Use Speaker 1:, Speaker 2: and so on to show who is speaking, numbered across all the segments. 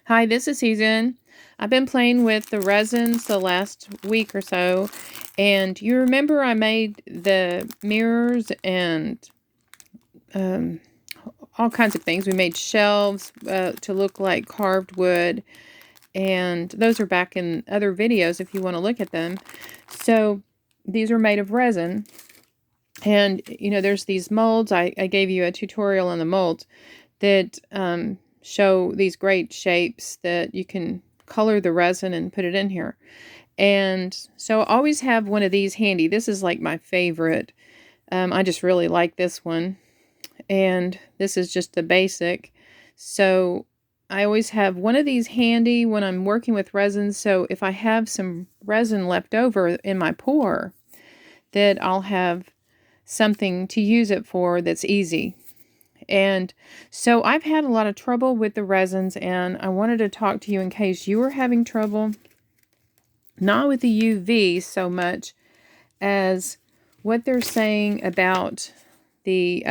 Speaker 1: Hi, this is Susan. I've been playing with the resins the last week or so, and you remember I made the mirrors and all kinds of things. We made shelves to look like carved wood, and those are back in other videos if you want to look at them. So these are made of resin, and there's these molds. I gave you a tutorial on the molds that show these great shapes that you can color the resin and put it in here. And so I always have one of these handy. This is like my favorite. I just really like this one. And this is just the basic. So I always have one of these handy when I'm working with resin. So if I have some resin left over in my pour, that I'll have something to use it for that's easy. And so I've had a lot of trouble with the resins, and I wanted to talk to you in case you were having trouble, not with the UV so much as what they're saying about the,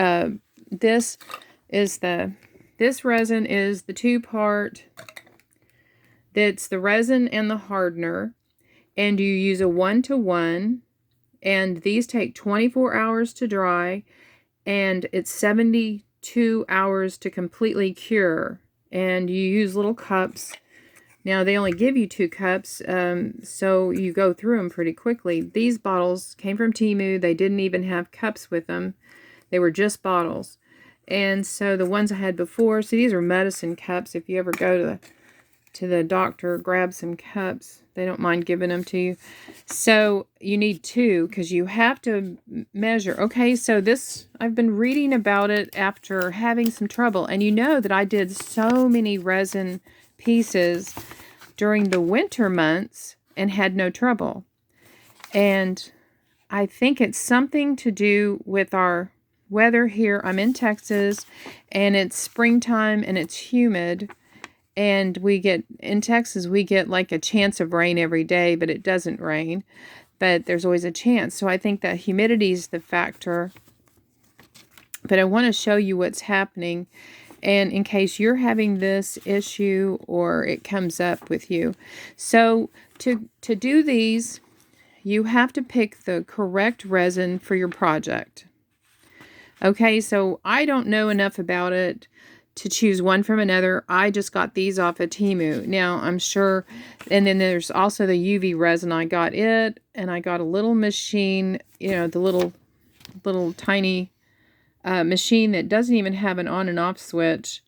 Speaker 1: this resin is the two-part, that's the resin and the hardener, and you use a 1-to-1, and these take 24 hours to dry, and it's 72 hours to completely cure. And you use little cups. Now they only give you 2 cups, so you go through them pretty quickly. These bottles came from Temu. They didn't even have cups with them. They were just bottles. And so the ones I had before, so these are medicine cups. If you ever go to the doctor, grab some cups. They don't mind giving them to you. So you need 2 because you have to measure. Okay, so this, I've been reading about it after having some trouble. And you know that I did so many resin pieces during the winter months and had no trouble. And I think it's something to do with our weather here. I'm in Texas, and it's springtime, and it's humid. And in Texas, we get like a chance of rain every day, but it doesn't rain. But there's always a chance. So I think that humidity is the factor. But I want to show you what's happening. And in case you're having this issue or it comes up with you. So to do these, you have to pick the correct resin for your project. Okay, so I don't know enough about it to choose one from another. I just got these off of Temu. Now, I'm sure, and then there's also the UV resin. I got it, and I got a little machine, the little tiny machine that doesn't even have an on and off switch,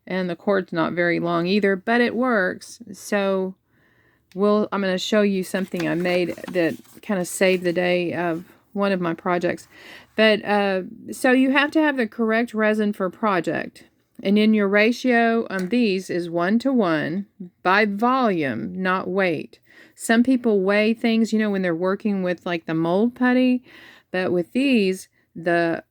Speaker 1: and the cord's not very long either, but it works. So I'm going to show you something I made that kind of saved the day of one of my projects. But so you have to have the correct resin for a project. And in your ratio on these is 1-to-1 by volume, not weight. Some people weigh things, when they're working with like the mold putty. But with these, the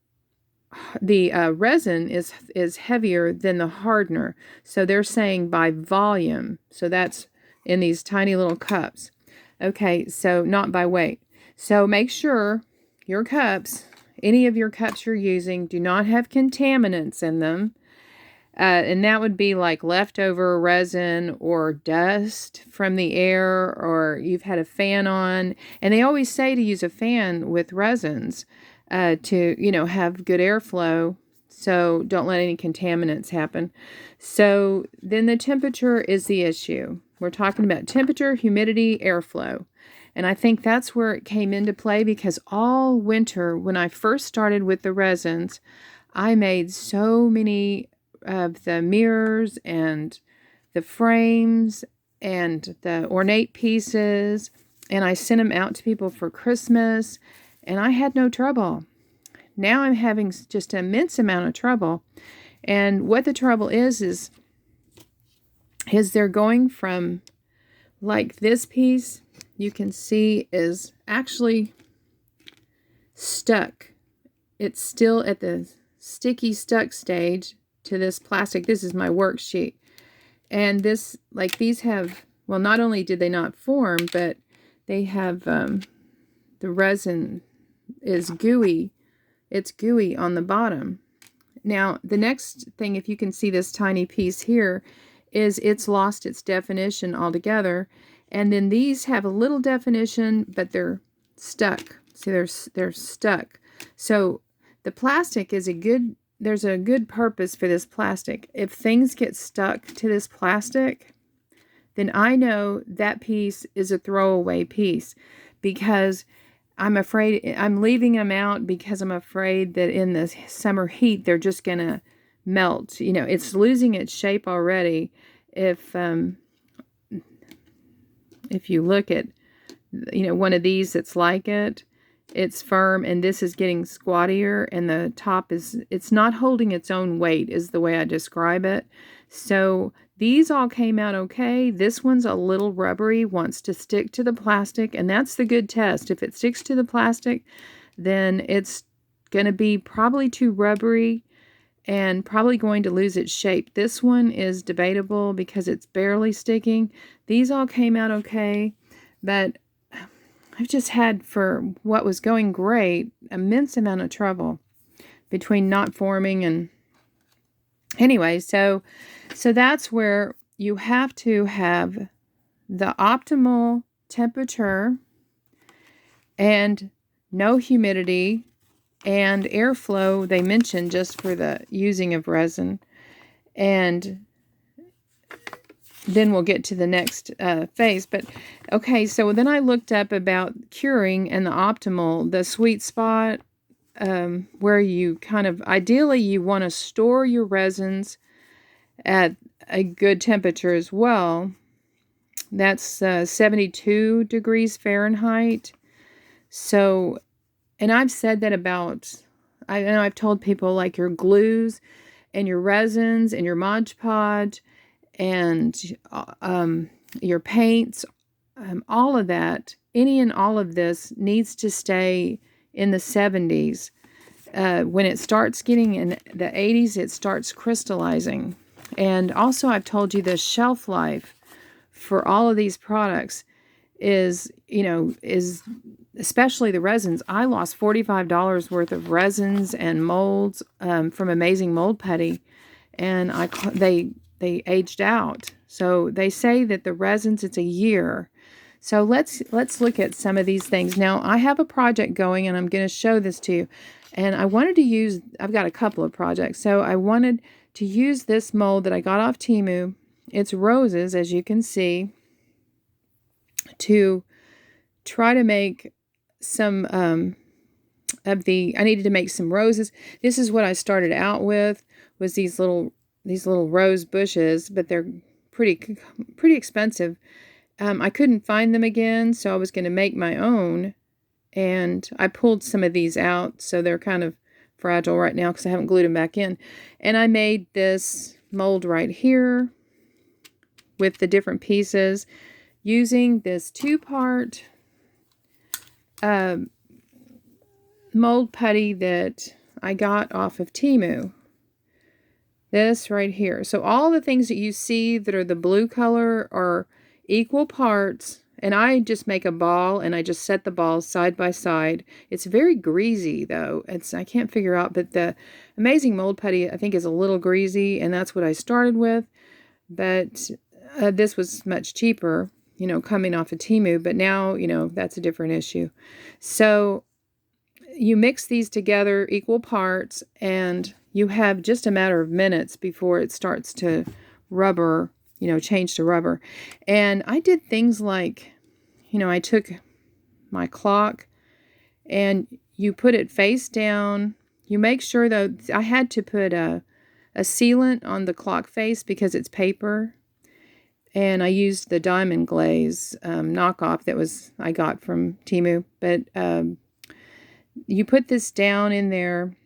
Speaker 1: resin is heavier than the hardener. So they're saying by volume. So that's in these tiny little cups. Okay, so not by weight. So make sure your cups, any of your cups you're using, do not have contaminants in them. And that would be like leftover resin or dust from the air, or you've had a fan on. And they always say to use a fan with resins to, have good airflow. So don't let any contaminants happen. So then the temperature is the issue. We're talking about temperature, humidity, airflow. And I think that's where it came into play, because all winter, when I first started with the resins, I made so many of the mirrors and the frames and the ornate pieces, and I sent them out to people for Christmas, and I had no trouble. Now I'm having just an immense amount of trouble. And what the trouble is they're going from, like this piece, you can see is actually stuck. It's still at the sticky stuck stage to this plastic. This is my worksheet. And this, like these have, well, not only did they not form, but they have, the resin is gooey. It's gooey on the bottom. Now, the next thing, if you can see this tiny piece here, is it's lost its definition altogether. And then these have a little definition, but they're stuck. See, they're stuck. So the plastic is there's a good purpose for this plastic. If things get stuck to this plastic, then I know that piece is a throwaway piece, because I'm afraid I'm leaving them out because I'm afraid that in the summer heat they're just gonna melt. You know, it's losing its shape already. If you look at, you know, one of these that's like it, it's firm, and this is getting squattier, and the top it's not holding its own weight is the way I describe it. So these all came out okay. This one's a little rubbery, wants to stick to the plastic, and that's the good test. If it sticks to the plastic, then it's going to be probably too rubbery and probably going to lose its shape. This one is debatable because it's barely sticking. These all came out okay, but I've just had, for what was going great, immense amount of trouble between not forming and anyway, so that's where you have to have the optimal temperature and no humidity and airflow, they mentioned, just for the using of resin. And then we'll get to the next phase. But okay, so then I looked up about curing and the optimal, the sweet spot, where you kind of, ideally you want to store your resins at a good temperature as well. That's 72 degrees Fahrenheit. So, and I've said that about, I know I've told people, like, your glues and your resins and your Mod Podge and your paints, all of that, any and all of this needs to stay in the 70s. When it starts getting in the 80s, it starts crystallizing. And also, I've told you the shelf life for all of these products is, you know, is especially the resins. I lost $45 worth of resins and molds from Amazing Mold Putty, and they aged out. So they say that the resins, it's a year. So let's look at some of these things. Now, I have a project going, and I'm going to show this to you. And I wanted to use, I've got a couple of projects. So I wanted to use this mold that I got off Temu. It's roses, as you can see, to try to make some of the, I needed to make some roses. This is what I started out with, was these little rose bushes, but they're pretty expensive. I couldn't find them again, so I was going to make my own, and I pulled some of these out, so they're kind of fragile right now because I haven't glued them back in. And I made this mold right here with the different pieces using this 2-part mold putty that I got off of Temu. This right here. So all the things that you see that are the blue color are equal parts, and I just make a ball and I just set the balls side by side. It's very greasy though. I can't figure out, but the Amazing Mold Putty I think is a little greasy, and that's what I started with. But this was much cheaper, you know, coming off of Temu, but now, you know, that's a different issue. So you mix these together, equal parts, and you have just a matter of minutes before it starts to rubber, you know, change to rubber. And I did things like, you know, I took my clock and you put it face down. You make sure, though, I had to put a sealant on the clock face because it's paper. And I used the diamond glaze knockoff that I got from Temu. But you put this down in there,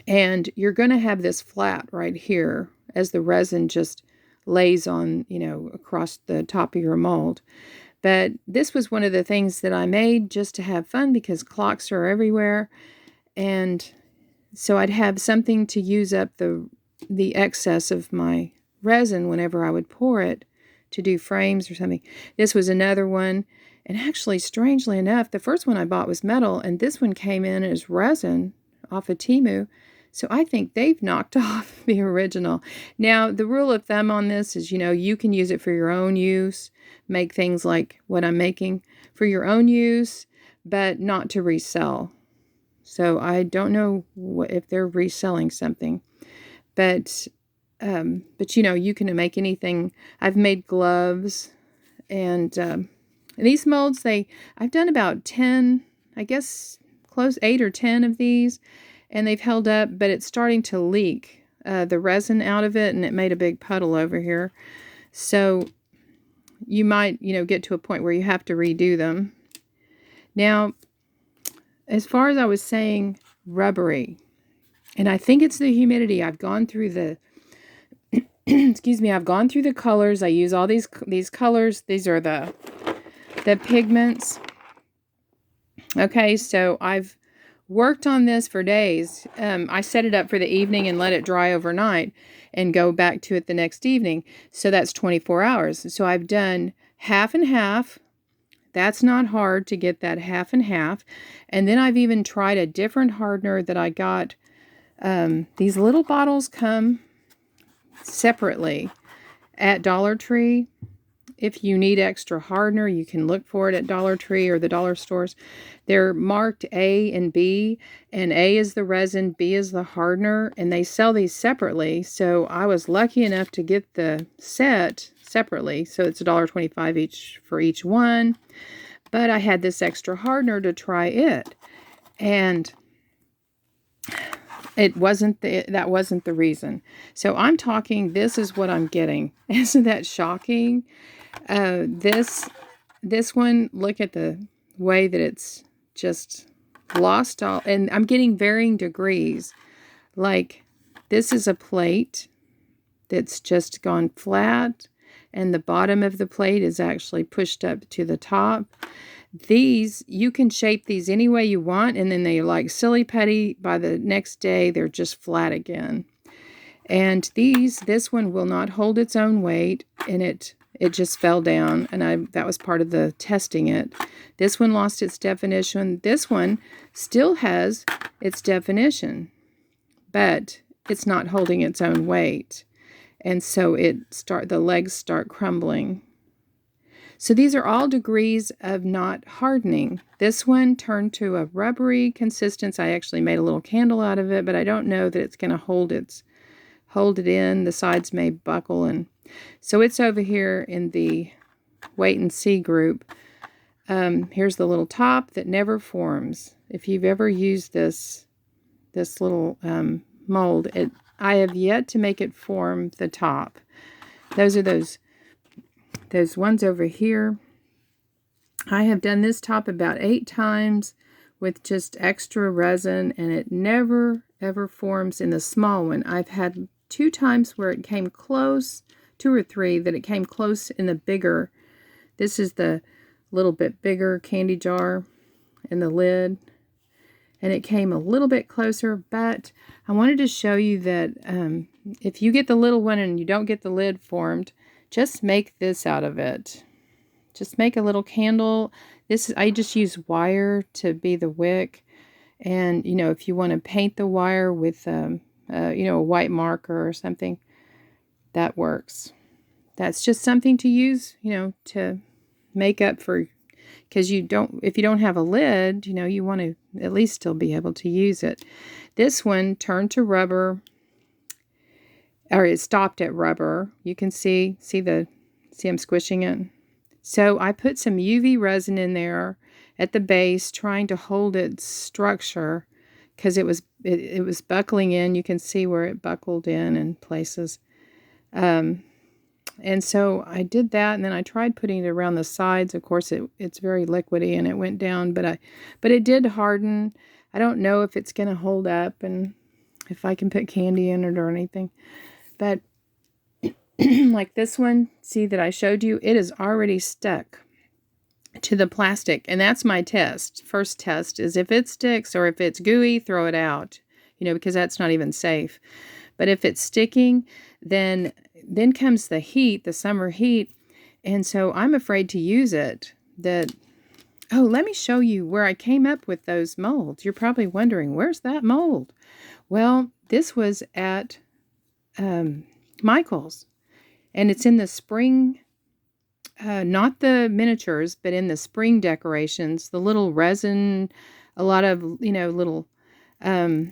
Speaker 1: and you're going to have this flat right here as the resin just lays on, you know, across the top of your mold. But this was one of the things that I made just to have fun because clocks are everywhere. And so I'd have something to use up the excess of my resin whenever I would pour it to do frames or something. This was another one. And actually, strangely enough, the first one I bought was metal, and this one came in as resin off of Temu. So I think they've knocked off the original. Now, the rule of thumb on this is, you can use it for your own use, make things like what I'm making for your own use, but not to resell. So I don't know if they're reselling something, but you can make anything. I've made gloves, and these molds, I've done about 10, I guess close 8 or 10 of these, and they've held up, but it's starting to leak the resin out of it, and it made a big puddle over here. So you might, get to a point where you have to redo them. Now, as far as I was saying, rubbery, and I think it's the humidity. I've gone through the excuse me, I've gone through the colors. I use all these colors. These are the pigments. Okay, so I've worked on this for days. I set it up for the evening and let it dry overnight and go back to it the next evening. So that's 24 hours. So I've done half and half. That's not hard to get that half and half. And then I've even tried a different hardener that I got. These little bottles come separately at Dollar Tree. If you need extra hardener, you can look for it at Dollar Tree or the dollar stores. They're marked A and B, and A is the resin, B is the hardener, and they sell these separately. So I was lucky enough to get the set separately. So it's $1.25 each for each one. But I had this extra hardener to try it, and that wasn't the reason. So I'm talking, this is what I'm getting. Isn't that shocking? This one, look at the way that it's just lost all, and I'm getting varying degrees. Like, this is a plate that's just gone flat, and the bottom of the plate is actually pushed up to the top. These, you can shape these any way you want, and then they're like silly putty. By the next day, they're just flat again. And this one will not hold its own weight, and it just fell down, and that was part of the testing it. This one lost its definition. This one still has its definition, but it's not holding its own weight. And so the legs start crumbling. So these are all degrees of not hardening. This one turned to a rubbery consistency. I actually made a little candle out of it, but I don't know that it's going to hold it in. The sides may buckle, and so it's over here in the wait and see group. Here's the little top that never forms. If you've ever used this little mold, I have yet to make it form the top. Those are those ones over here. I have done this top about 8 times with just extra resin, and it never ever forms in the small one. I've had 2 times where it came close, 2 or 3 that it came close in the bigger. This is the little bit bigger candy jar and the lid, and it came a little bit closer. But I wanted to show you that if you get the little one and you don't get the lid formed, just make this out of it. Just make a little candle. I just use wire to be the wick, and if you want to paint the wire with a white marker or something, that works. That's just something to use, to make up for, because if you don't have a lid, you want to at least still be able to use it. This one turned to rubber, or it stopped at rubber. You can see I'm squishing it. So I put some UV resin in there at the base, trying to hold its structure, because it was buckling in. You can see where it buckled in places. And so I did that, and then I tried putting it around the sides. Of course, it's very liquidy, and it went down, but it did harden. I don't know if it's going to hold up and if I can put candy in it or anything. But like this one, see that I showed you, it is already stuck to the plastic, and that's my test. First test is if it sticks, or if it's gooey, throw it out, because that's not even safe. But if it's sticking, then comes the heat, the summer heat, and so I'm afraid to use it. Let me show you where I came up with those molds. You're probably wondering, where's that mold? Well, this was at Michael's, and it's in the spring, not the miniatures, but in the spring decorations, the little resin, a lot of, little, I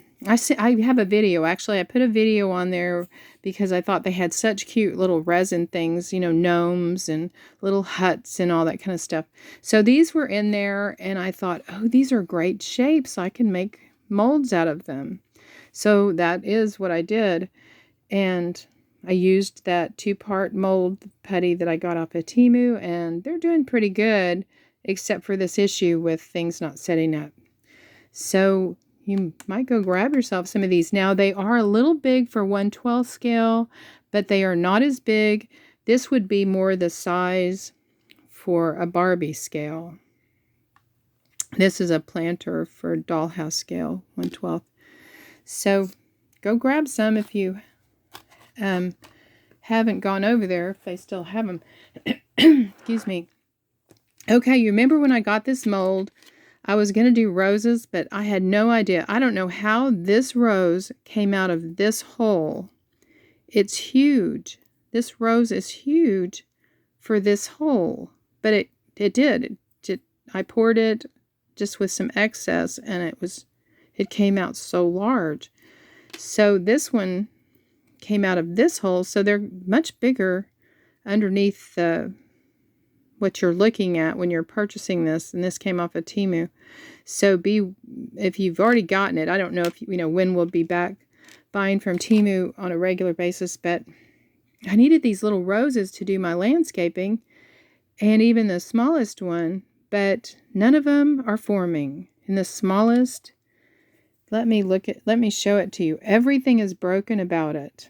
Speaker 1: have a video, actually, I put a video on there because I thought they had such cute little resin things, gnomes and little huts and all that kind of stuff. So these were in there, and I thought, oh, these are great shapes. I can make molds out of them. So that is what I did, and I used that 2-part mold putty that I got off of Temu, and they're doing pretty good, except for this issue with things not setting up. So you might go grab yourself some of these. Now, they are a little big for 1/12 scale, but they are not as big. This would be more the size for a Barbie scale. This is a planter for dollhouse scale, 1/12. So go grab some if you haven't gone over there, if they still have them. Excuse me. Okay, you remember when I got this mold, I was going to do roses, but I had no idea. I don't know how this rose came out of this hole. It's huge. This rose is huge for this hole, but it did. I poured it just with some excess, and it came out so large. So this one came out of this hole, so they're much bigger underneath what you're looking at when you're purchasing this, and this came off of Temu. So if you've already gotten it, I don't know if when we'll be back buying from Temu on a regular basis, but I needed these little roses to do my landscaping, and even the smallest one, but none of them are forming. And the smallest, let me show it to you. Everything is broken about it.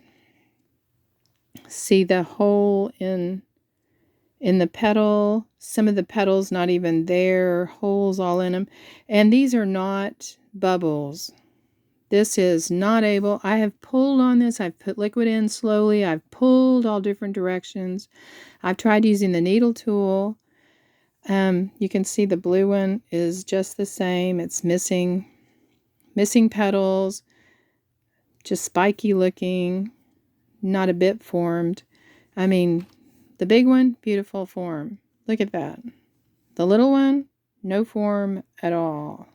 Speaker 1: See the hole in the petal, some of the petals not even there, holes all in them. And these are not bubbles. This is not able. I have pulled on this. I've put liquid in slowly. I've pulled all different directions. I've tried using the needle tool. You can see the blue one is just the same. It's missing petals, just spiky looking, not a bit formed. I mean, the big one, beautiful form. Look at that. The little one, no form at all.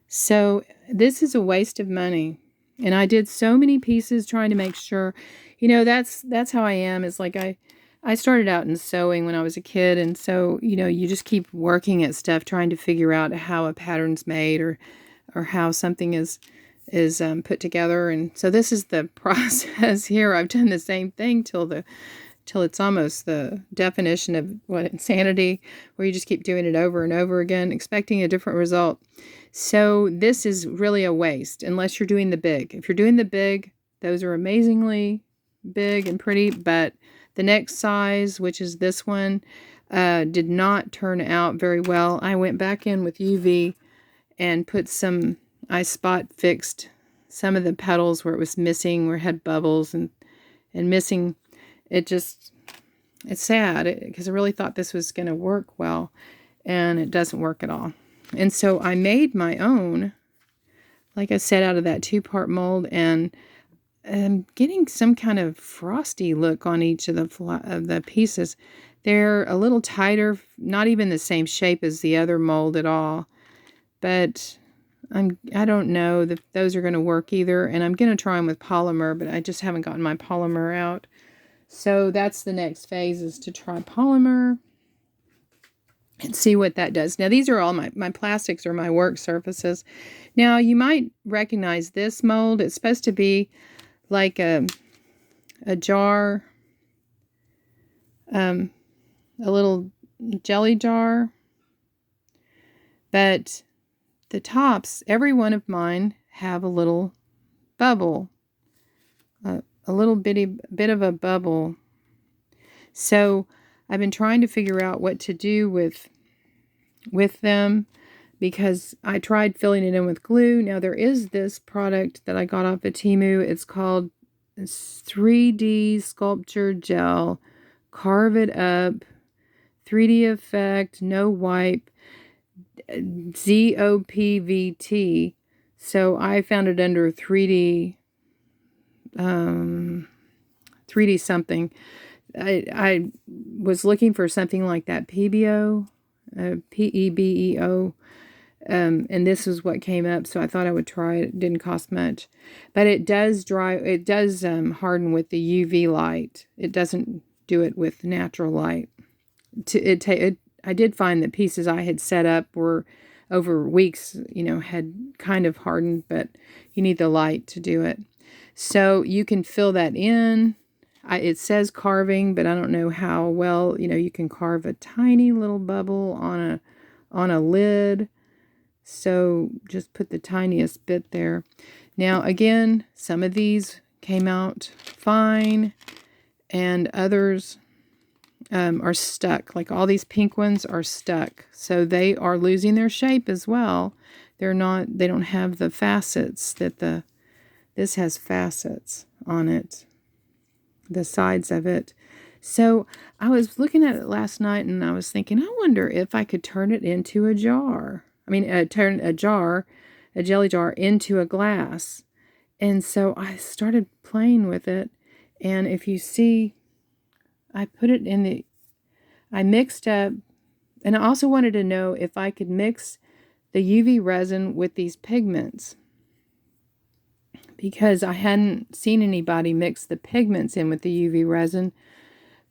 Speaker 1: So this is a waste of money. And I did so many pieces trying to make sure, that's how I am. It's like I started out in sewing when I was a kid. And so, you just keep working at stuff, trying to figure out how a pattern's made or how something is put together. And so this is the process here. I've done the same thing till it's almost the definition of insanity, where you just keep doing it over and over again, expecting a different result. So this is really a waste unless you're doing the big. If you're doing the big, those are amazingly big and pretty, but the next size, which is this one, did not turn out very well. I went back in with UV and I spot fixed some of the petals where it was missing, where it had bubbles and missing. It's sad because I really thought this was going to work well, and it doesn't work at all. And so I made my own, like I said, out of that 2-part mold, and I'm getting some kind of frosty look on each of the pieces. They're a little tighter, not even the same shape as the other mold at all, but I don't know that those are going to work either, and I'm going to try them with polymer, but I just haven't gotten my polymer out. So that's the next phase, is to try polymer and see what that does. Now, these are all my plastics are my work surfaces. Now, you might recognize this mold. It's supposed to be like a jar, a little jelly jar, but the tops, every one of mine, have a little bubble, a little bit of a bubble. So I've been trying to figure out what to do with them, because I tried filling it in with glue. Now, there is this product that I got off of Temu. It's called 3D Sculpture Gel. Carve it up, 3D effect, no wipe, ZOPVT. So I found it under 3D something. I was looking for something like that, PBO, PEBEO, and this is what came up, so I thought I would try it. It didn't cost much, but it does dry. It does harden with the UV light. It doesn't do it with natural light. I did find that pieces I had set up were over weeks, had kind of hardened, but you need the light to do it. So you can fill that in. It says carving, but I don't know how well, you can carve a tiny little bubble on a lid. So just put the tiniest bit there. Now, again, some of these came out fine, and others are stuck. Like all these pink ones are stuck. So they are losing their shape as well. They don't have the facets that this has facets on it, the sides of it. So I was looking at it last night and I was thinking, I wonder if I could turn it into a jar. Turn a jelly jar into a glass. And so I started playing with it. And if you see, I put it I mixed up, and I also wanted to know if I could mix the UV resin with these pigments, because I hadn't seen anybody mix the pigments in with the UV resin.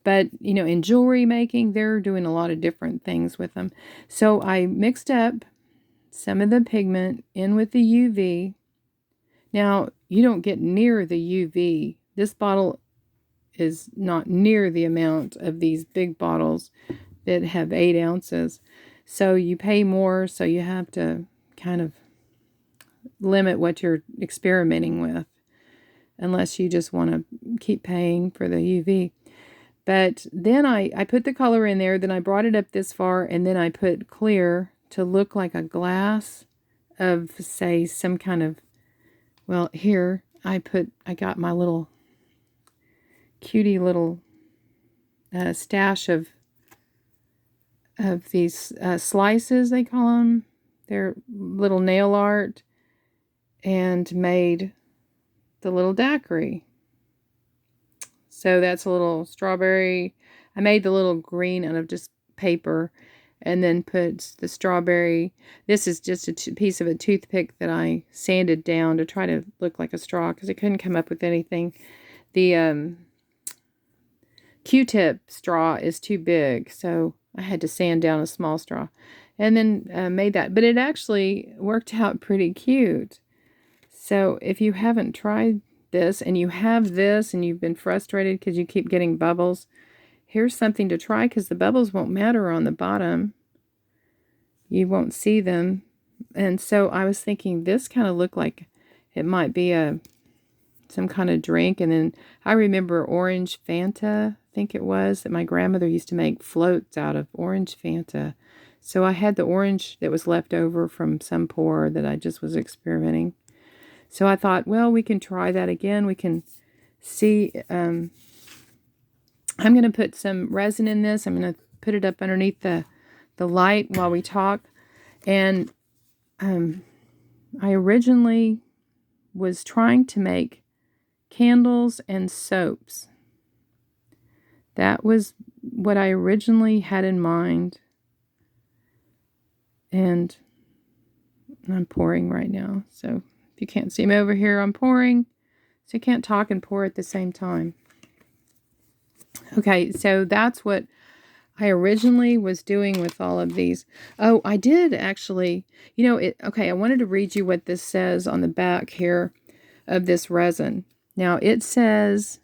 Speaker 1: But, in jewelry making, they're doing a lot of different things with them. So I mixed up some of the pigment in with the UV. Now, you don't get near the UV. This bottle is not near the amount of these big bottles that have 8 ounces. So you pay more, so you have to kind of limit what you're experimenting with, unless you just want to keep paying for the UV. But then I put the color in there, then I brought it up this far, and then I put clear to look like a glass of, say, some kind of, well, here I got my little cutie little stash of these slices, they call them. They're little nail art, and made the little daiquiri. So that's a little strawberry. I made the little green out of just paper, and then put the strawberry. This is just a piece of a toothpick that I sanded down to try to look like a straw, because I couldn't come up with anything. The Q-tip straw is too big, so I had to sand down a small straw, and then made that. But it actually worked out pretty cute. So if you haven't tried this, and you have this, and you've been frustrated because you keep getting bubbles, here's something to try, because the bubbles won't matter on the bottom. You won't see them. And so I was thinking this kind of looked like it might be some kind of drink. And then I remember orange Fanta, I think it was, that my grandmother used to make floats out of orange Fanta. So I had the orange that was left over from some pour that I just was experimenting. So I thought, well, we can try that again. We can see. I'm going to put some resin in this. I'm going to put it up underneath the light while we talk. And I originally was trying to make candles and soaps. That was what I originally had in mind. And I'm pouring right now, so if you can't see me over here, I'm pouring, so you can't talk and pour at the same time. Okay, so that's what I originally was doing with all of these. Oh, I did actually, okay, I wanted to read you what this says on the back here of this resin. Now, it says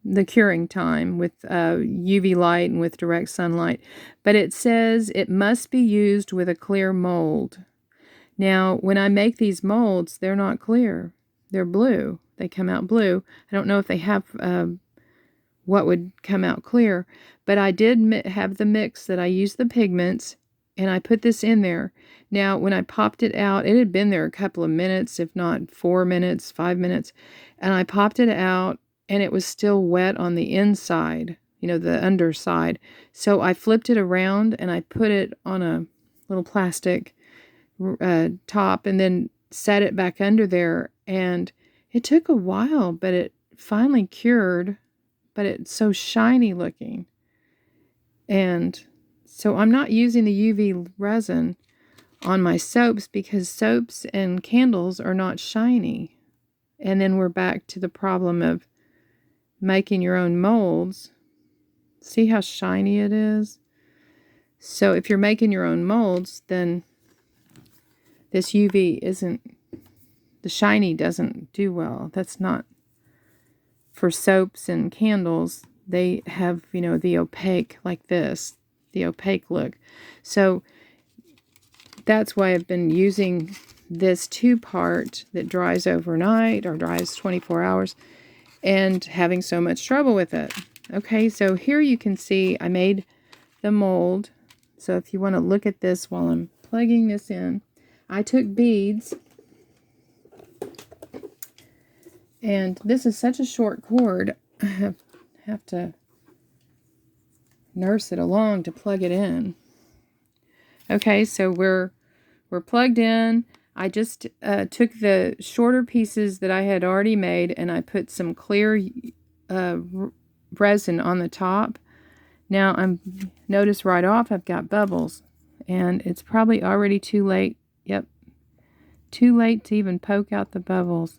Speaker 1: the curing time with UV light and with direct sunlight, but it says it must be used with a clear mold. Now, when I make these molds, they're not clear. They're blue. They come out blue. I don't know if they have what would come out clear, but I did have the mix that I used the pigments, and I put this in there. Now, when I popped it out, it had been there a couple of minutes, if not 4 minutes, 5 minutes, and I popped it out, and it was still wet on the inside, the underside. So I flipped it around, and I put it on a little plastic top, and then set it back under there, and it took a while, but it finally cured, but it's so shiny looking. And so I'm not using the UV resin on my soaps because soaps and candles are not shiny. And then we're back to the problem of making your own molds. See how shiny it is? So if you're making your own molds, then this UV isn't, the shiny doesn't do well. That's not for soaps and candles. They have, you know, the opaque like this, the opaque look. So that's why I've been using this 2-part that dries overnight or dries 24 hours and having so much trouble with it. Okay, so here you can see I made the mold. So if you want to look at this while I'm plugging this in, I took beads, and this is such a short cord, I have to nurse it along to plug it in. Okay, so we're plugged in. I just took the shorter pieces that I had already made, and I put some clear resin on the top. Now notice right off I've got bubbles, and it's probably already too late. Yep, too late to even poke out the bubbles.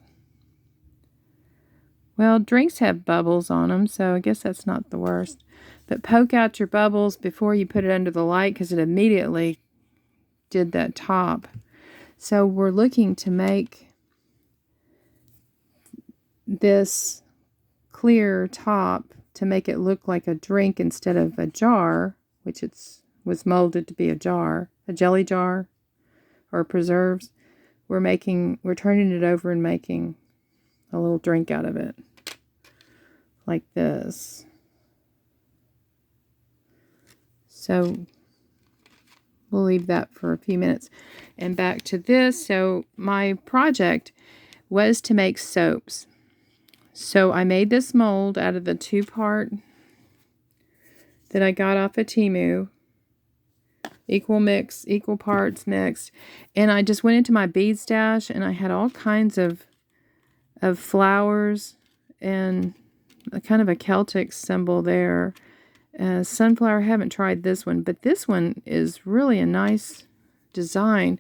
Speaker 1: Well, drinks have bubbles on them, so I guess that's not the worst. But poke out your bubbles before you put it under the light, because it immediately did that top. So we're looking to make this clear top to make it look like a drink instead of a jar, which was molded to be a jar, a jelly jar or preserves. We're turning it over and making a little drink out of it, like this. So we'll leave that for a few minutes. And back to this. So my project was to make soaps. So I made this mold out of the 2-part that I got off of Temu. Equal parts mixed. And I just went into my bead stash, and I had all kinds of flowers and a kind of a Celtic symbol there. Sunflower, I haven't tried this one, but this one is really a nice design.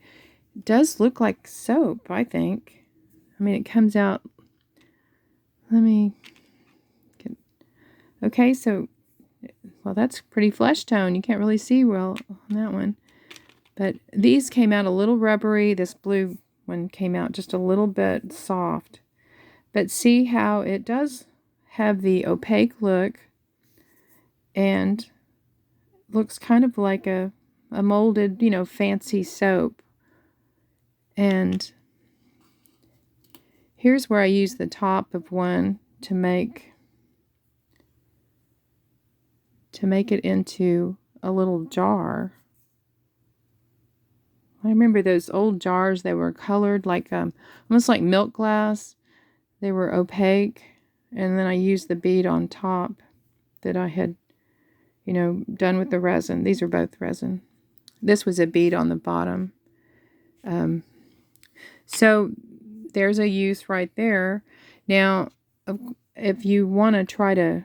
Speaker 1: It does look like soap, I think. I mean, it comes out. Okay, so, well, that's pretty flesh tone. You can't really see well on that one. But these came out a little rubbery. This blue one came out just a little bit soft. But see how it does have the opaque look and looks kind of like a molded, you know, fancy soap. And here's where I use the top of one to make it into a little jar. I remember those old jars, they were colored like almost like milk glass. They were opaque, and then I used the bead on top that I had, you know, done with the resin. These are both resin. This was a bead on the bottom. So there's a use right there. Now, if you want to try to,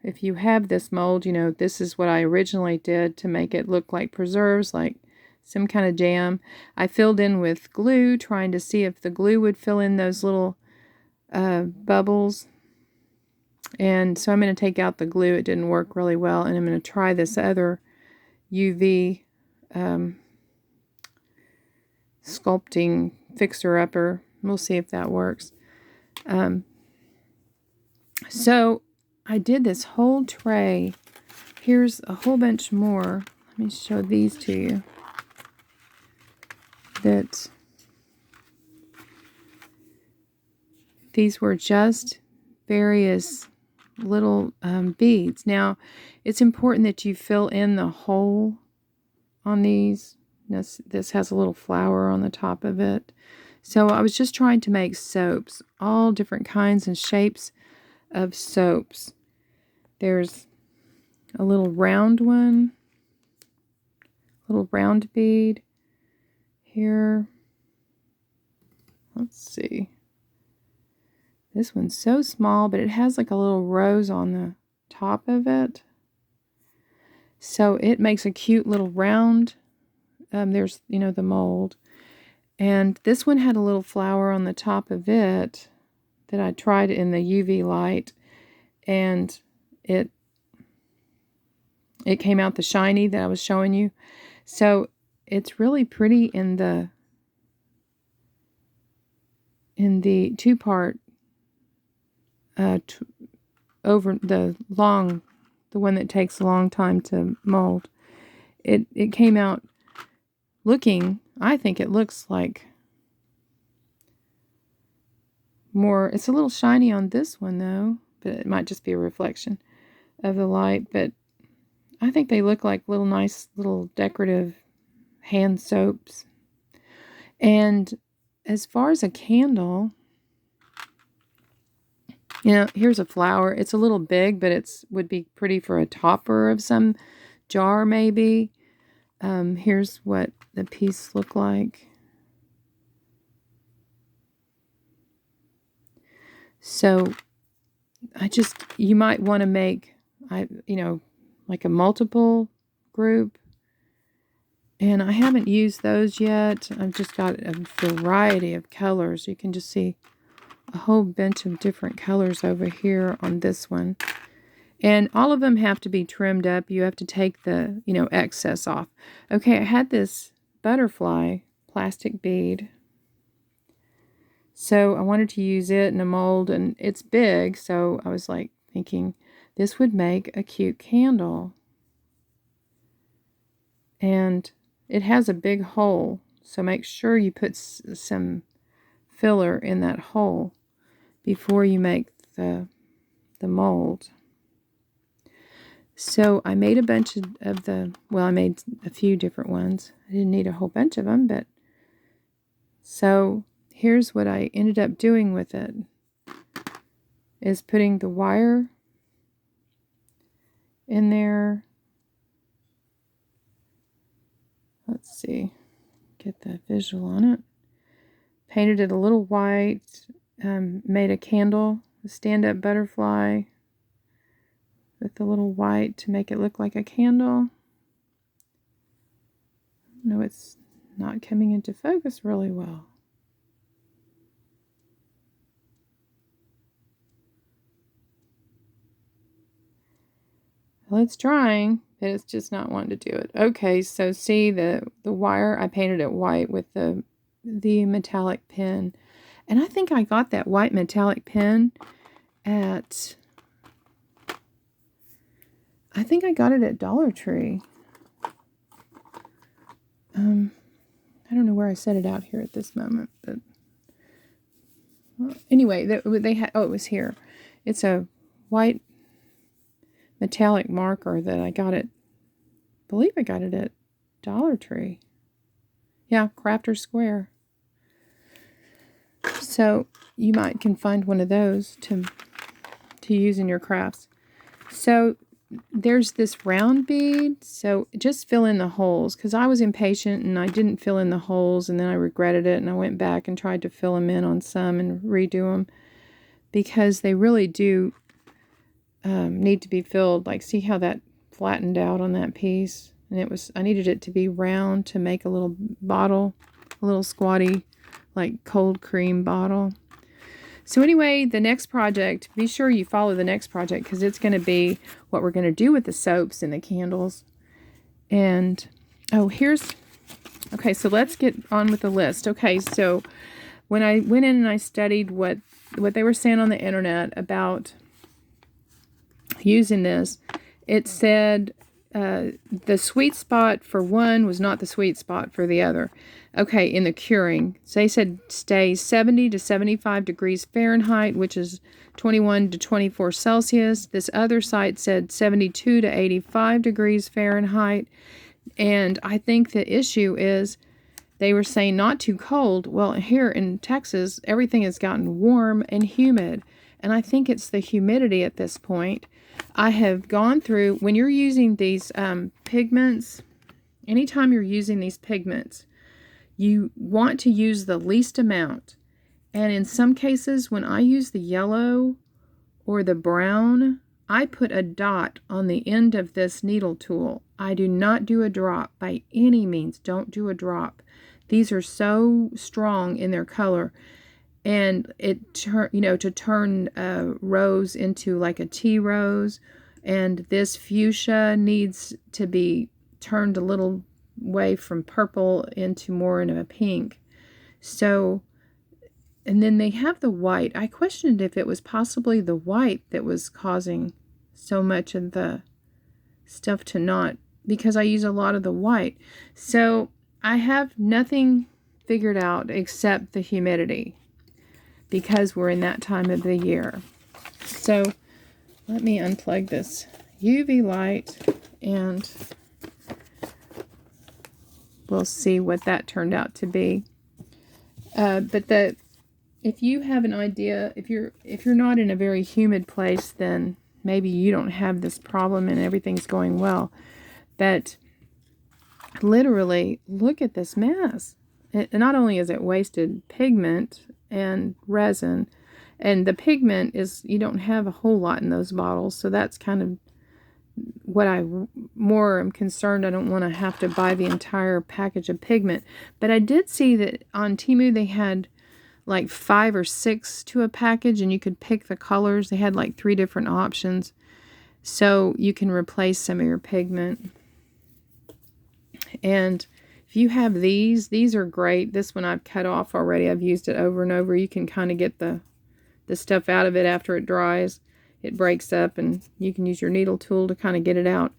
Speaker 1: if you have this mold, you know, this is what I originally did to make it look like preserves, like some kind of jam. I filled in with glue, trying to see if the glue would fill in those little bubbles. And so I'm going to take out the glue. It didn't work really well. And I'm going to try this other UV sculpting fixer-upper. We'll see if that works. So I did this whole tray. Here's a whole bunch more. Let me show these to you. That these were just various little beads. Now, it's important that you fill in the hole on these. This has a little flower on the top of it. So I was just trying to make soaps, all different kinds and shapes of soaps. There's a little round one, little round bead here. let's see. This one's so small, but it has like a little rose on the top of it. So it makes a cute little round. There's, you know, the mold. And this one had a little flower on the top of it that I tried in the UV light. And it came out the shiny that I was showing you. So it's really pretty in the two-part over the one that takes a long time to mold. It came out looking, I think it looks like more, it's a little shiny on this one though, but it might just be a reflection of the light. But I think they look like little nice little decorative hand soaps. And as far as a candle, you know, here's a flower. It's a little big, but it's would be pretty for a topper of some jar maybe. Here's what the piece looked like. So you might want to make, you know, like a multiple group. And I haven't used those yet. I've just got a variety of colors. You can just see a whole bunch of different colors over here on this one. And all of them have to be trimmed up. You have to take the, you know, excess off. Okay, I had this butterfly plastic bead. So I wanted to use it in a mold, and it's big, so I was like thinking this would make a cute candle. And it has a big hole, so make sure you put some filler in that hole before you make the mold. So I made a bunch of the, well, I made a few different ones. I didn't need a whole bunch of them, but so here's what I ended up doing with it, is putting the wire in there. Let's see, get the visual on it. Painted it a little white, made a candle, a stand-up butterfly with a little white to make it look like a candle. No, it's not coming into focus really well. Well, it's trying, but it's just not wanting to do it. Okay, so see the wire, I painted it white with the metallic pen. And I think I got that white metallic pen at, I think I got it at Dollar Tree. I don't know where I set it out here at this moment, but well, anyway, they had, oh, it was here. It's a white metallic marker that I got at, I believe I got it at Dollar Tree. Yeah, Crafter Square. So you can find one of those to use in your crafts. So there's this round bead, so just fill in the holes, because I was impatient and I didn't fill in the holes, and then I regretted it, and I went back and tried to fill them in on some and redo them, because they really do need to be filled. Like, see how that flattened out on that piece? And I needed it to be round to make a little bottle, a little squatty, like cold cream bottle. So anyway, the next project, be sure you follow the next project, because it's going to be what we're going to do with the soaps and the candles. And, oh, okay, so let's get on with the list. Okay, so when I went in and I studied what they were saying on the internet about using this, it said the sweet spot for one was not the sweet spot for the other. Okay, in the curing, so they said stay 70 to 75 degrees Fahrenheit, which is 21 to 24 Celsius. This other site said 72 to 85 degrees Fahrenheit. And I think the issue is they were saying not too cold. Well, here in Texas, everything has gotten warm and humid. And I think it's the humidity at this point. I have gone through, when you're using these pigments, anytime you're using these pigments, you want to use the least amount. And in some cases, when I use the yellow or the brown, I put a dot on the end of this needle tool. I do not do a drop by any means. Don't do a drop. These are so strong in their color. And to turn rose into like a tea rose, and this fuchsia needs to be turned a little way from purple into more into a pink. So, and then they have the white. I questioned if it was possibly the white that was causing so much of the stuff to not, because I use a lot of the white. So I have nothing figured out except the humidity, because we're in that time of the year. So let me unplug this UV light and we'll see what that turned out to be. If you have an idea, if you're not in a very humid place, then maybe you don't have this problem and everything's going well. But literally, look at this mess. Not only is it wasted pigment and resin, and the pigment is, you don't have a whole lot in those bottles, so that's kind of what I more am concerned. I don't want to have to buy the entire package of pigment. But I did see that on Temu they had like 5 or 6 to a package, and you could pick the colors. They had like 3 different options, so you can replace some of your pigment. And if you have these are great. This one I've cut off already. I've used it over and over. You can kind of get the stuff out of it after it dries. It breaks up, and you can use your needle tool to kind of get it out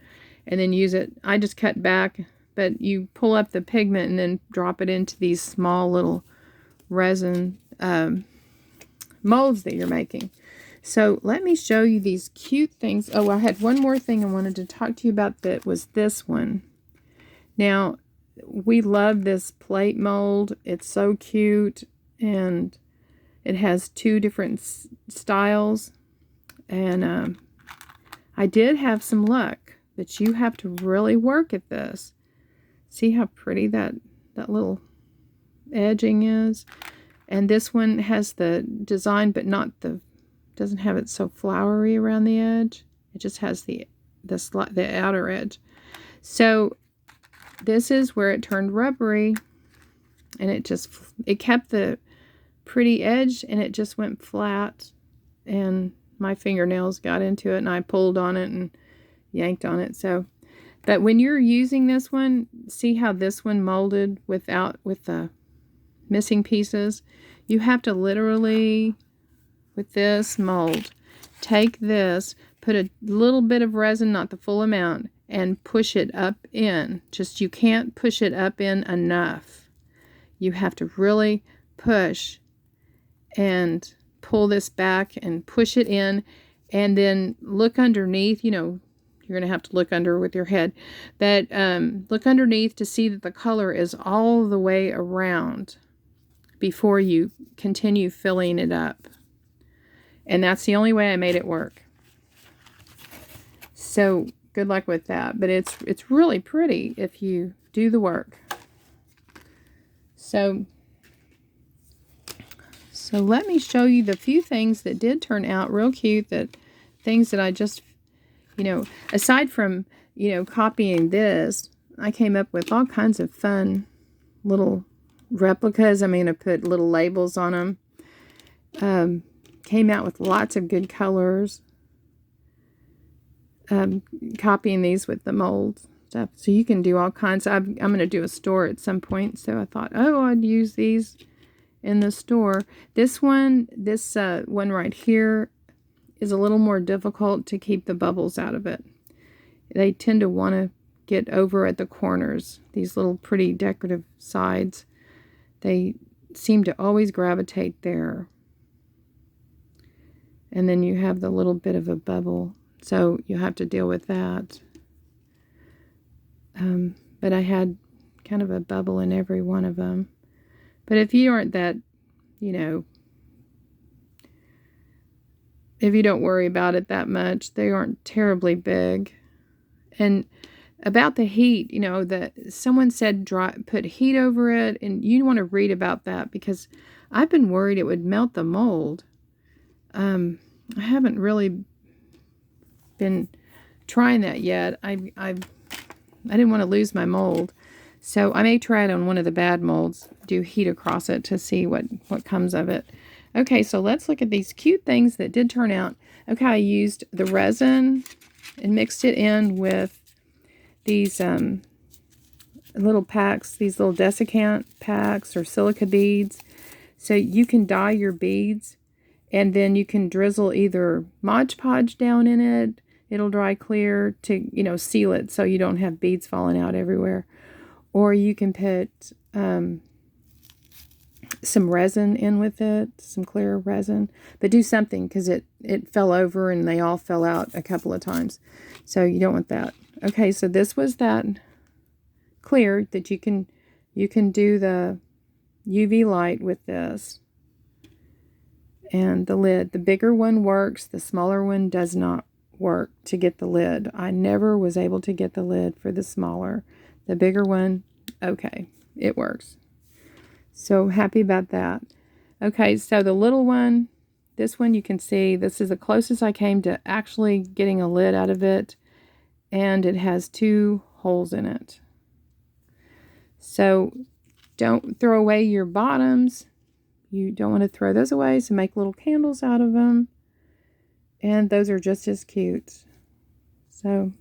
Speaker 1: and then use it. I just cut back, but you pull up the pigment and then drop it into these small little resin molds that you're making. So let me show you these cute things. Oh, I had one more thing I wanted to talk to you about, that was this one. Now, we love this plate mold. It's so cute, and it has 2 different styles. And I did have some luck, but you have to really work at this. See how pretty that little edging is? And this one has the design, but doesn't have it so flowery around the edge. It just has the outer edge. So this is where it turned rubbery, and it kept the pretty edge, and it just went flat, and my fingernails got into it, and I pulled on it and yanked on it. So, but when you're using this one, see how this one molded with the missing pieces? You have to literally, with this mold, take this, put a little bit of resin, not the full amount, and push it up in. Just, you can't push it up in enough. You have to really push and pull this back and push it in, and then look underneath. You know, you're going to have to look under with your head, but look underneath to see that the color is all the way around before you continue filling it up. And that's the only way I made it work. So good luck with that, but it's really pretty if you do the work. So let me show you the few things that did turn out real cute, things that I just, aside from, copying this, I came up with all kinds of fun little replicas. I put little labels on them. Came out with lots of good colors. Copying these with the mold stuff. So you can do all kinds. I'm going to do a store at some point, so I thought, I'd use these in the store. This one right here is a little more difficult to keep the bubbles out of it. They tend to want to get over at the corners, these little pretty decorative sides. They seem to always gravitate there. And then you have the little bit of a bubble, so you have to deal with that. But I had kind of a bubble in every one of them. But if you aren't that, if you don't worry about it that much, they aren't terribly big. And about the heat, someone said put heat over it, and you want to read about that, because I've been worried it would melt the mold. I haven't really been trying that yet. I didn't want to lose my mold. So I may try it on one of the bad molds, do heat across it to see what comes of it. Okay, so let's look at these cute things that did turn out. Okay, I used the resin and mixed it in with these little packs, these little desiccant packs or silica beads. So you can dye your beads, and then you can drizzle either Mod Podge down in it. It'll dry clear to, you know, seal it so you don't have beads falling out everywhere. Or you can put some resin in with it, some clear resin. But do something, because it fell over and they all fell out a couple of times. So you don't want that. Okay, so this was that clear that you can do the UV light with this. And the lid. The bigger one works. The smaller one does not work to get the lid. I never was able to get the lid for the smaller. The bigger one, okay, it works. So happy about that. Okay, so the little one, this one you can see, this is the closest I came to actually getting a lid out of it. And it has 2 holes in it. So don't throw away your bottoms. You don't want to throw those away, so make little candles out of them. And those are just as cute. So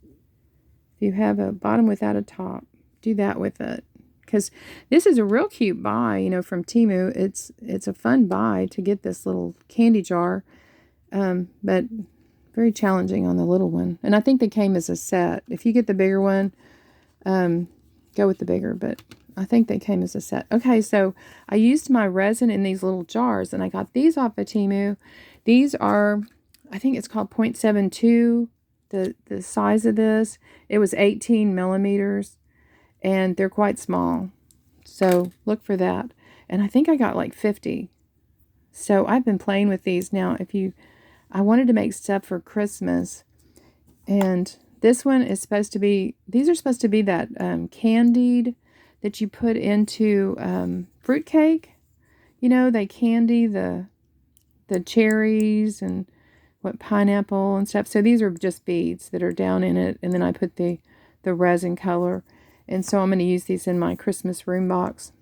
Speaker 1: if you have a bottom without a top, do that with it. Because this is a real cute buy, you know, from Temu. It's a fun buy to get this little candy jar, but very challenging on the little one. And I think they came as a set. If you get the bigger one, go with the bigger, but I think they came as a set. Okay, so I used my resin in these little jars, and I got these off of Temu. These are, I think it's called 0.72, the size of this. It was 18 millimeters, and they're quite small. So look for that. And I think I got like 50. So I've been playing with these. Now, I wanted to make stuff for Christmas, and this one is supposed to be, these are supposed to be that candied that you put into fruitcake. You know, they candy the cherries and pineapple and stuff. So these are just beads that are down in it, and then I put the resin color. And so I'm going to use these in my Christmas room box.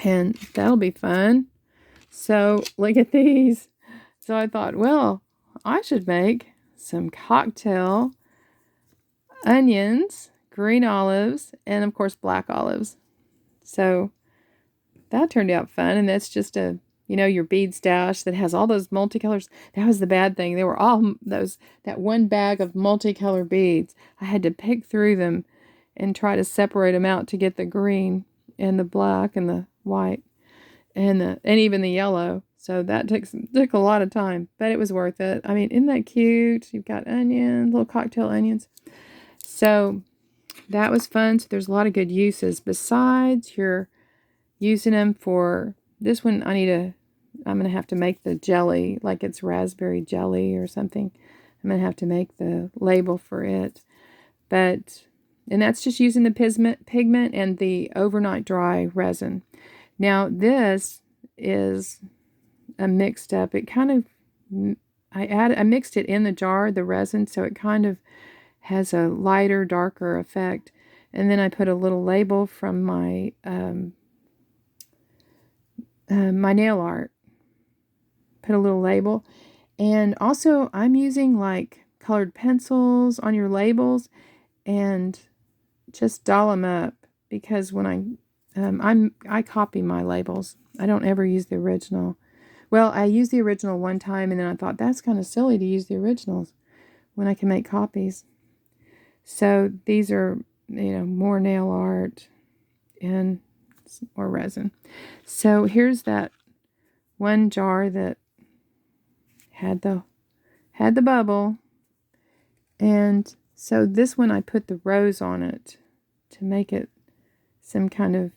Speaker 1: And that'll be fun. So look at these. So I thought, well, I should make some cocktail onions, green olives, and of course black olives. So that turned out fun. And that's just a, you know, your bead stash that has all those multicolors. That was the bad thing. They were all that one bag of multicolored beads. I had to pick through them and try to separate them out to get the green and the black and the white and even the yellow. So that took a lot of time, but it was worth it. I mean, isn't that cute? You've got onions, little cocktail onions. So that was fun. So there's a lot of good uses. Besides, you're using them for this one. I'm going to have to make the jelly, like it's raspberry jelly or something. I'm going to have to make the label for it. And that's just using the pigment and the overnight dry resin. Now this is a mixed up. It kind of, I mixed it in the jar, the resin, so it kind of has a lighter, darker effect. And then I put a little label from my my nail art. Put a little label. And also I'm using like colored pencils on your labels and just doll them up, because when I copy my labels. I don't ever use the original. Well, I used the original one time, and then I thought that's kind of silly to use the originals when I can make copies. So these are, you know, more nail art and more resin. So here's that one jar that had the bubble, and so this one I put the rose on it to make it some kind of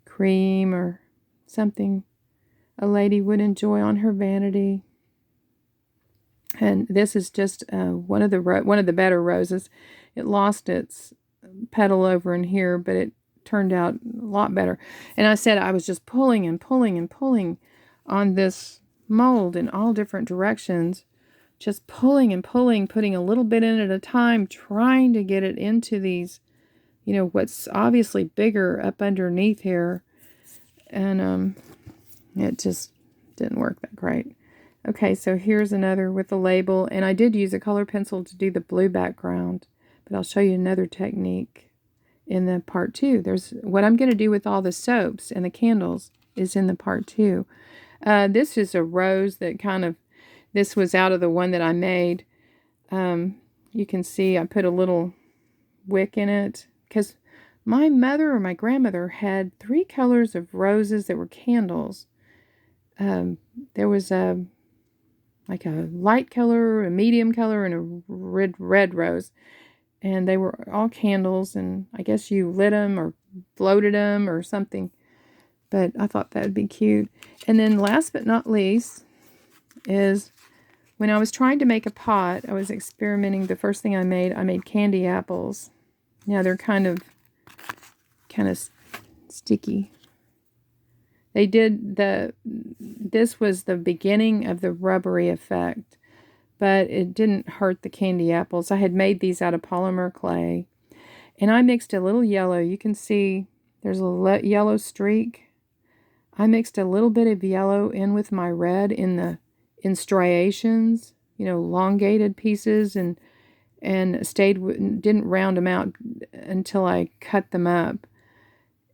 Speaker 1: cream or something a lady would enjoy on her vanity. And this is just one of the better roses. It lost its petal over in here, but it turned out a lot better. And I said I was just pulling and pulling and pulling on this mold in all different directions, just pulling and pulling, putting a little bit in at a time, trying to get it into these, you know, what's obviously bigger up underneath here. And it just didn't work that great. Okay, so here's another with the label, and I did use a color pencil to do the blue background, but I'll show you another technique in the part 2. There's what I'm going to do with all the soaps and the candles is in the part 2. This is a rose that this was out of the one that I made. You can see I put a little wick in it because my mother or my grandmother had 3 colors of roses that were candles. There was like a light color, a medium color, and a red rose. And they were all candles, and I guess you lit them or floated them or something. But I thought that would be cute. And then last but not least is when I was trying to make a pot, I was experimenting. The first thing I made candy apples. Now they're kind of sticky. This was the beginning of the rubbery effect, but it didn't hurt the candy apples. I had made these out of polymer clay, and I mixed a little yellow. You can see there's a yellow streak. I mixed a little bit of yellow in with my red in striations, you know, elongated pieces, and didn't round them out until I cut them up.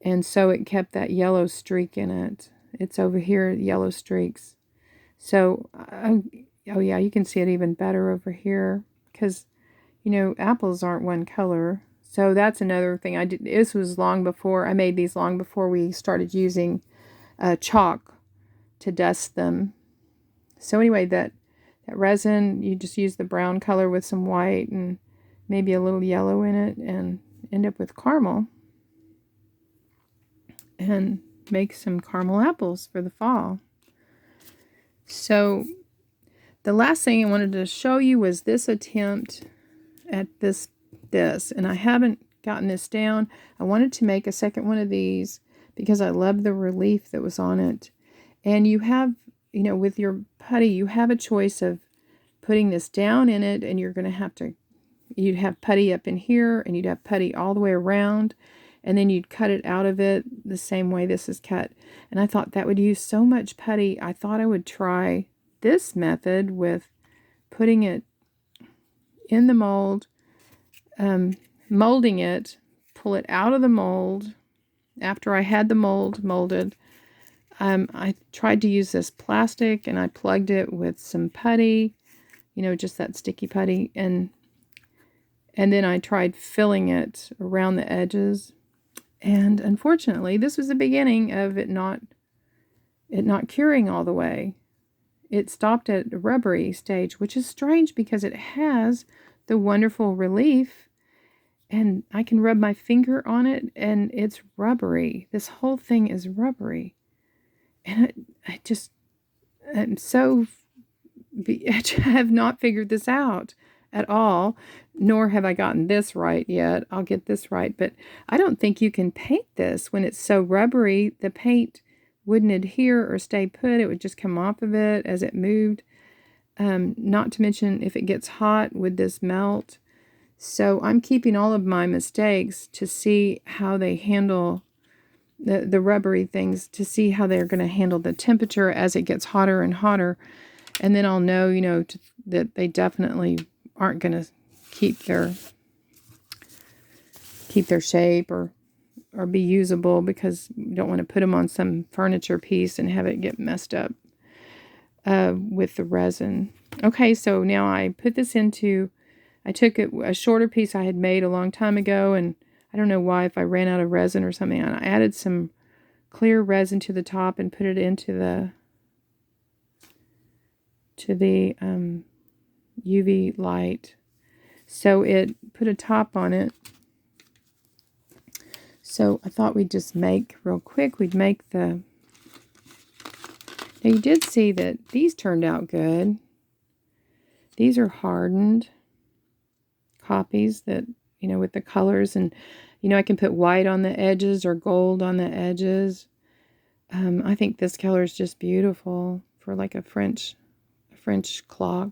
Speaker 1: And so it kept that yellow streak in it. It's over here, yellow streaks. So, oh yeah, you can see it even better over here. Because, you know, apples aren't one color. So that's another thing I did. This was long before, I made these long before we started using chalk to dust them. So anyway, that resin, you just use the brown color with some white and maybe a little yellow in it and end up with caramel. And make some caramel apples for the fall. So the last thing I wanted to show you was this attempt at this. And I haven't gotten this down. I wanted to make a second one of these because I love the relief that was on it. And you have, you know, with your putty, you have a choice of putting this down in it, and you're going to have to, you'd have putty up in here, and you'd have putty all the way around. And then you'd cut it out of it the same way this is cut. And I thought that would use so much putty. I thought I would try this method with putting it in the mold, molding it, pull it out of the mold. After I had the mold molded, I tried to use this plastic, and I plugged it with some putty, you know, just that sticky putty. And then I tried filling it around the edges. And unfortunately, this was the beginning of it not curing all the way. It stopped at a rubbery stage, which is strange because it has the wonderful relief, and I can rub my finger on it, and it's rubbery. This whole thing is rubbery. And I have not figured this out at all, nor have I gotten this right yet. I'll get this right, but I don't think you can paint this when it's so rubbery. The paint wouldn't adhere or stay put. It would just come off of it as it moved. Not to mention, if it gets hot, would this melt? So I'm keeping all of my mistakes to see how they handle the rubbery things, to see how they're going to handle the temperature as it gets hotter and hotter. And then I'll know, you know, that they definitely aren't going to keep their shape or be usable, because you don't want to put them on some furniture piece and have it get messed up with the resin. Okay, so now I put this into, I took a shorter piece I had made a long time ago, and I don't know why, if I ran out of resin or something, and I added some clear resin to the top and put it into the UV light. So it put a top on it. So I thought we'd just make real quick. We'd make the... Now you did see that these turned out good. These are hardened copies that, you know, with the colors, and You know, I can put white on the edges or gold on the edges. I think this color is just beautiful for like a French clock.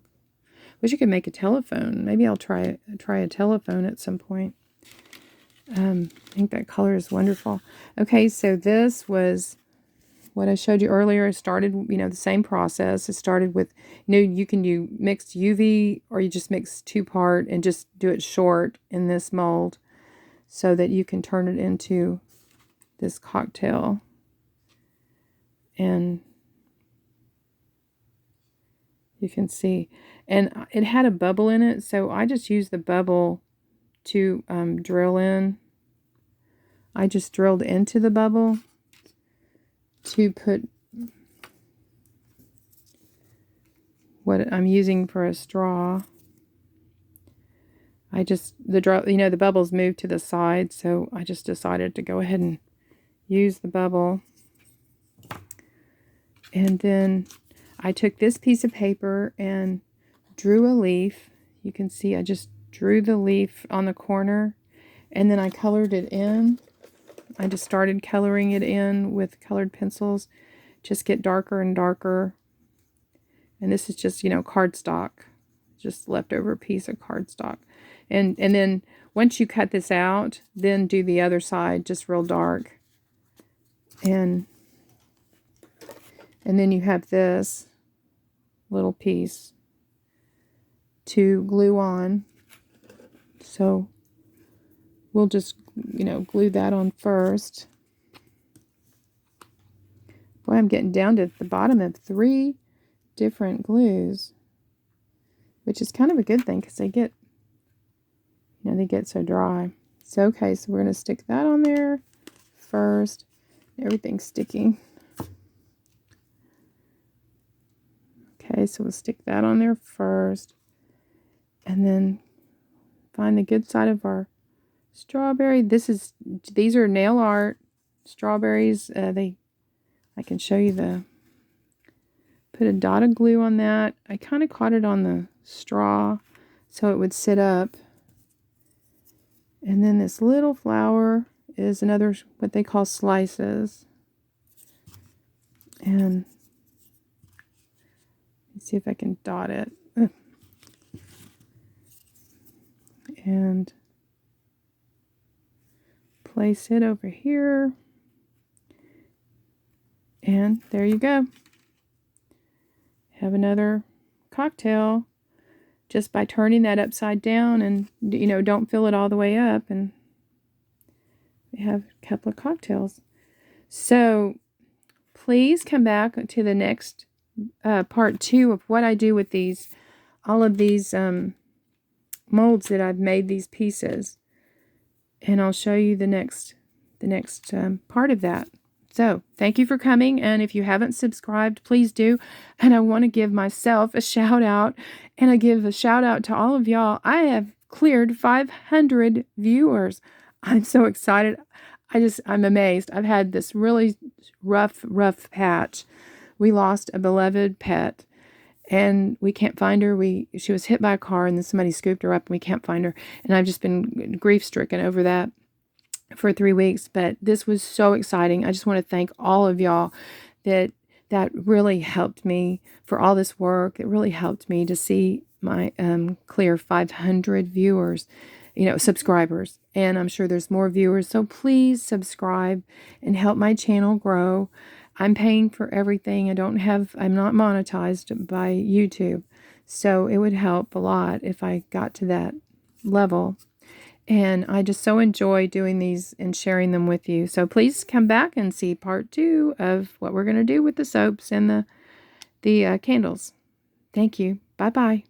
Speaker 1: Wish I could make a telephone. Maybe I'll try a telephone at some point. I think that color is wonderful. Okay, so this was what I showed you earlier. I started, you know, the same process. I started with, you know, you can do mixed UV or you just mix 2-part and just do it short in this mold so that you can turn it into this cocktail. And you can see, and it had a bubble in it, so I just used the bubble to drill in. I just drilled into the bubble to put what I'm using for a straw. I just, you know, the bubbles moved to the side, so I just decided to go ahead and use the bubble. And then I took this piece of paper and drew a leaf. You can see I just drew the leaf on the corner, and then I colored it in. I just started coloring it in with colored pencils, just get darker and darker. And this is just, you know, cardstock, just leftover piece of cardstock. And then once you cut this out, then do the other side just real dark. And then you have this little piece to glue on. So we'll just, you know, glue that on first. Boy, I'm getting down to the bottom of 3 different glues, which is kind of a good thing because they get, you know, they get so dry. So, okay, so we're going to stick that on there first. Everything's sticking. Okay, so we'll stick that on there first. And then find the good side of our strawberry. These are nail art strawberries. I can show you put a dot of glue on that. I kind of caught it on the straw so it would sit up. And then this little flower is another, what they call slices. And let's see if I can dot it. And place it over here. And there you go. Have another cocktail just by turning that upside down, and, you know, don't fill it all the way up, and we have a couple of cocktails. So please come back to the next part 2 of what I do with all of these molds that I've made, these pieces, and I'll show you the next part of that. So thank you for coming, and if you haven't subscribed, please do. And I want to give myself a shout out, and I give a shout out to all of y'all. I have cleared 500 viewers. I'm so excited. I'm amazed. I've had this really rough patch. We lost a beloved pet, and we can't find her. She was hit by a car, and then somebody scooped her up, and we can't find her. And I've just been grief-stricken over that for 3 weeks, but this was so exciting. I just want to thank all of y'all that really helped me for all this work. It really helped me to see my clear 500 viewers, you know, subscribers, and I'm sure there's more viewers. So please subscribe and help my channel grow. I'm paying for everything. I'm not monetized by YouTube, so it would help a lot if I got to that level. And I just so enjoy doing these and sharing them with you. So please come back and see part 2 of what we're going to do with the soaps and the candles. Thank you. Bye-bye.